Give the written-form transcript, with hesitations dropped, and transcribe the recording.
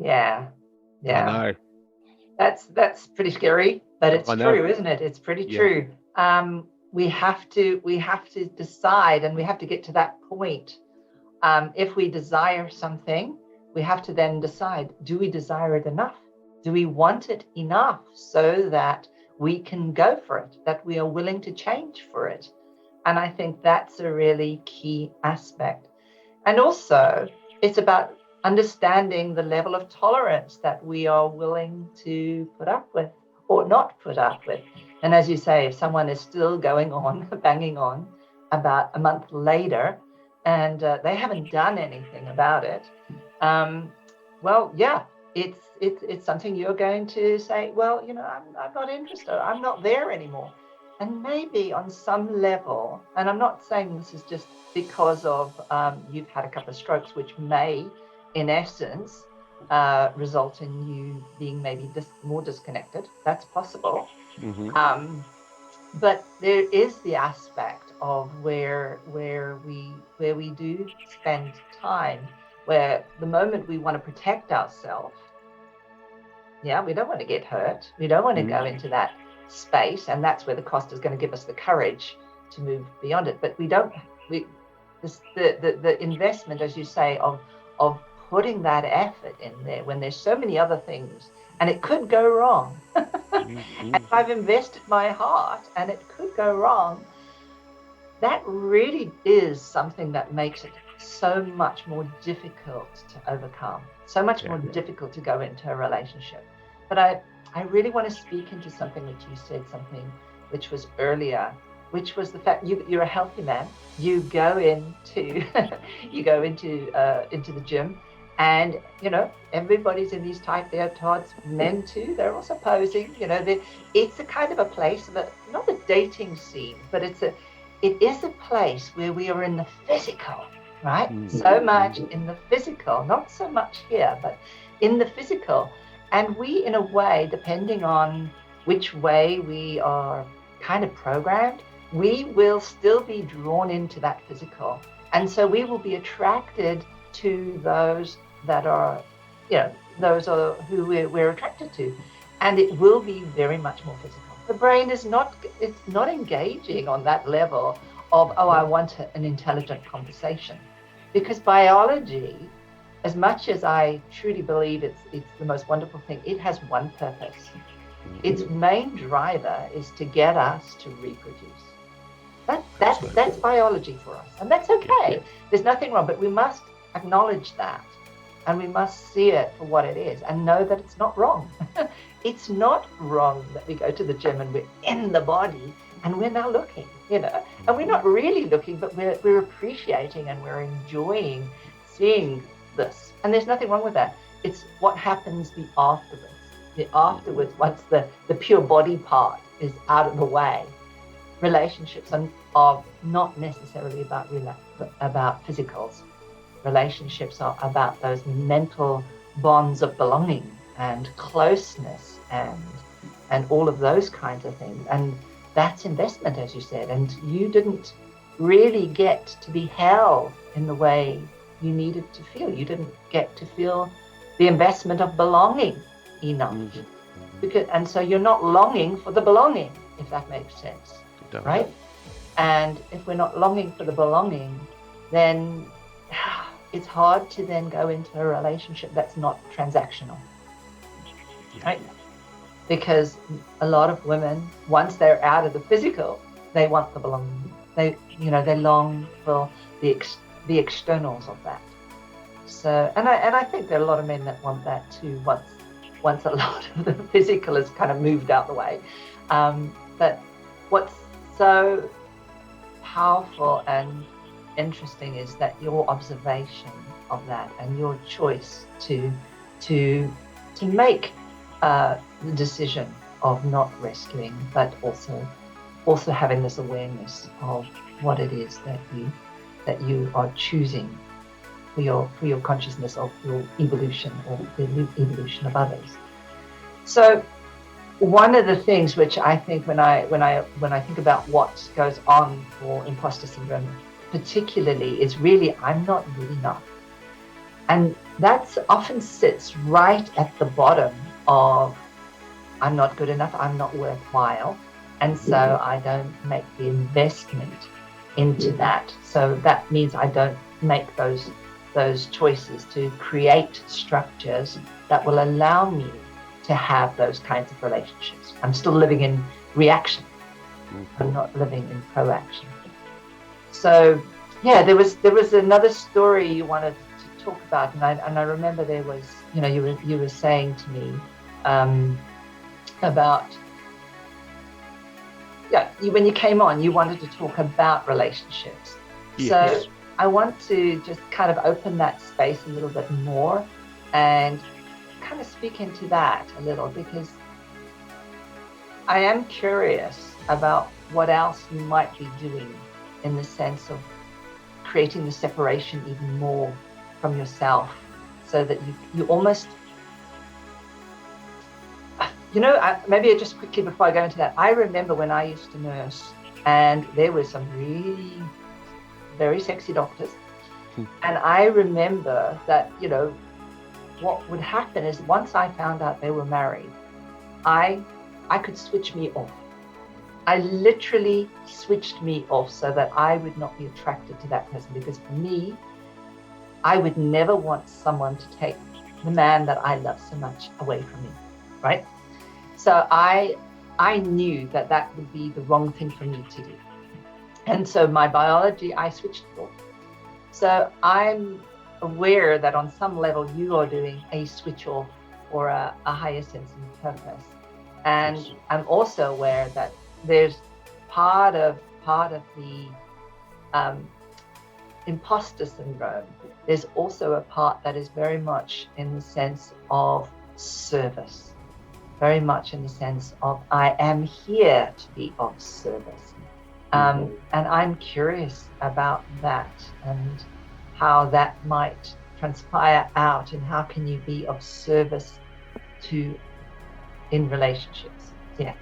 Yeah. I know. That's pretty scary, but it's I know. true, isn't it? It's pretty Yeah. true. We have to decide, and we have to get to that point. If we desire something, we have to then decide, do we desire it enough? Do we want it enough so that we can go for it, that we are willing to change for it? And I think that's a really key aspect. And also, it's about understanding the level of tolerance that we are willing to put up with or not put up with. And as you say, if someone is still going on, banging on about a month later, and they haven't done anything about it, well, yeah, it's something you're going to say, well, I'm not interested. I'm not there anymore. And maybe on some level, and I'm not saying this is just because of you've had a couple of strokes, which may, in essence, result in you being maybe more disconnected. That's possible. Mm-hmm. But there is the aspect of where we do spend time, where the moment we want to protect ourselves, yeah, we don't want to get hurt. We don't want to go into that space, and that's where the cost is going to give us the courage to move beyond it. But the investment, as you say, of putting that effort in there when there's so many other things, and it could go wrong. And if I've invested my heart and it could go wrong, that really is something that makes it so much more difficult to overcome, so much more difficult to go into a relationship. But I really want to speak into something which you said, something which was earlier, which was the fact you're a healthy man. You go into into the gym, and everybody's in these tight leotards, men too. They're also posing. It's a kind of a place of not a dating scene, but it is a place where we are in the physical, right? So much in the physical, not so much here, but in the physical. And we, in a way, depending on which way we are kind of programmed, we will still be drawn into that physical. And so we will be attracted to those that are, those are who we're attracted to. And it will be very much more physical. The brain it's not engaging on that level of, oh, I want an intelligent conversation. Because biology, as much as I truly believe it's the most wonderful thing, it has one purpose. Its main driver is to get us to reproduce. That's biology for us. And that's okay. There's nothing wrong, but we must acknowledge that. And we must see it for what it is and know that it's not wrong. It's not wrong that we go to the gym and we're in the body and we're now looking, and we're not really looking, but we're appreciating and we're enjoying seeing this. And there's nothing wrong with that. It's what happens the afterwards. The afterwards, once the pure body part is out of the way, relationships are not necessarily about physicals. Relationships are about those mental bonds of belonging and closeness and all of those kinds of things. And that's investment, as you said. And you didn't really get to be held in the way you needed to feel. You didn't get to feel the investment of belonging enough. And so you're not longing for the belonging, if that makes sense, right? And if we're not longing for the belonging, then it's hard to then go into a relationship that's not transactional, right? Because a lot of women, once they're out of the physical, they want the belonging. They long for the externals of that. So, and I think there are a lot of men that want that too. Once a lot of the physical is kind of moved out the way, but what's so powerful and interesting is that your observation of that and your choice to make the decision of not rescuing, but also having this awareness of what it is that you are choosing for your consciousness of your evolution or the evolution of others. So one of the things which I think when I think about what goes on for imposter syndrome particularly is really, I'm not good enough. And that often sits right at the bottom of, I'm not good enough, I'm not worthwhile, and so I don't make the investment into that. So that means I don't make those choices to create structures that will allow me to have those kinds of relationships. I'm still living in reaction. I'm not living in proaction. So yeah, there was another story you wanted to talk about, and I remember there was, you were saying to me about, when you came on, you wanted to talk about relationships. Yes. So I want to just kind of open that space a little bit more and kind of speak into that a little, because I am curious about what else you might be doing in the sense of creating the separation even more from yourself, so that you almost, maybe just quickly before I go into that, I remember when I used to nurse, and there were some really very sexy doctors. And I remember that, what would happen is once I found out they were married, I could switch me off. I literally switched me off so that I would not be attracted to that person, because for me, I would never want someone to take the man that I love so much away from me, right? So I knew that would be the wrong thing for me to do. And so my biology, I switched it off. So I'm aware that on some level you are doing a switch off or a higher sense of purpose. And I'm also aware that there's part of the imposter syndrome. There's also a part that is very much in the sense of service, very much in the sense of I am here to be of service. And I'm curious about that and how that might transpire out, and how can you be of service in relationships. Yeah.